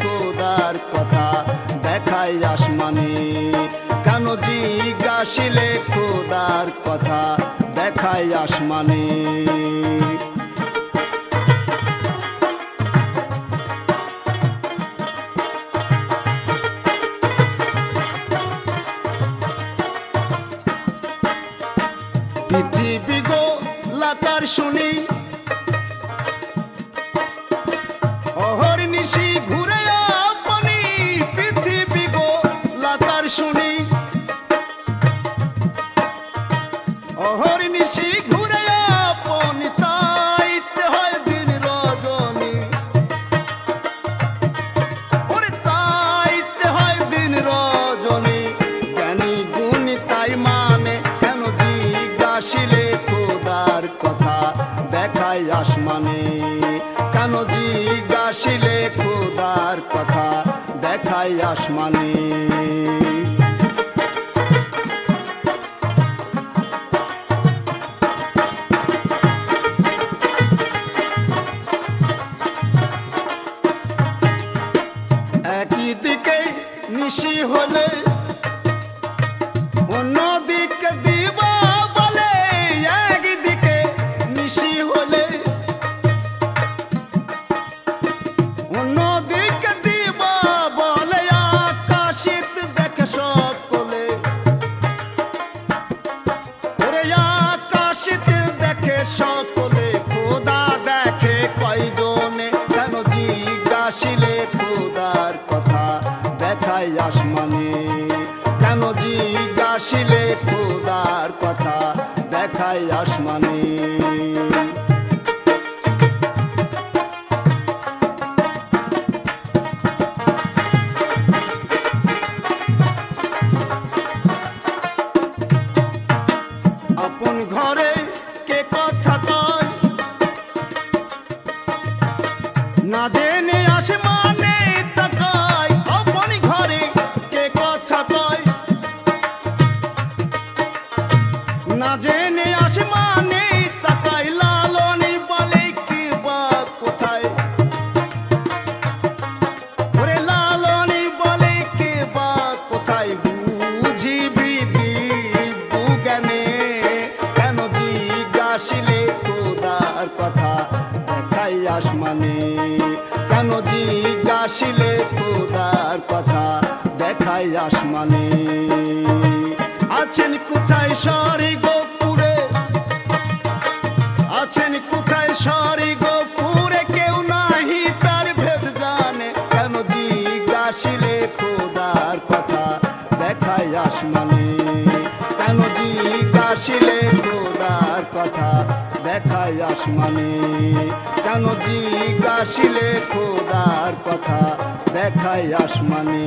খোদার কথা দেখায় আসমানে, কেন জিজ্ঞাসিলে খোদার কথা দেখায় আসমানে। পৃথিবী গোলাকার শুনি অহর্নিশি ঘুরে আপনি, পৃথিবী গোলাকার শুনি অহর্নিশি ঘুরে আপনি, তাইতে হয় দিন রজনী, ওরে তাইতে হয় দিন রজনী, জ্ঞানী গুণী তাই মানে, কেন জিজ্ঞাসিলে খোদার কথা দেখায় আসমানে, কেন জিজ্ঞাসিলে খোদার কথা দেখায় আসমানে। একই দিকে নিশি হলে অন্যদিকে দিবা বলে, একদিকে নিশি হলে অন্যদিকে দিবা বলে, আকাশিত দেখে সকলে, ওরে আকাশিত দেখে সকলে, খোদা দেখে কয়জনে, কেন জিজ্ঞাসিলে খোদার কথা দেখায় আসমানে, কেন জিজ্ঞাসিলে খোদার কথা দেখায় আসমানে। আপন ঘরে কে কথা কয় না জেনে আসমানে তাকায়, আপন ঘরে কে কথা কয় না জেনে আসমানে তাকায়, লালনী বলে কি বা কোথায়, ওরে লালনী বলে কে বা কোথায়, বুঝিবি দিব্য জ্ঞানে, কেন জিজ্ঞাসিলে খোদার কথা দেখায় আসমানে, কেন জিজ্ঞাসিলে খোদার কথা দেখায় আসমানে। আছেন কোথায় স্বর্গপুরে, আছেন কোথায় স্বর্গপুরে, কেউ নাহি তার ভেদ জানে, কেন জিজ্ঞাসিলে খোদার কথা দেখায় আসমানে, কেন জিজ্ঞাসিলে খোদার কথা দেখায় আসমানে, কেন জিজ্ঞাসিলে খোদার কথা দেখায় আসমানে।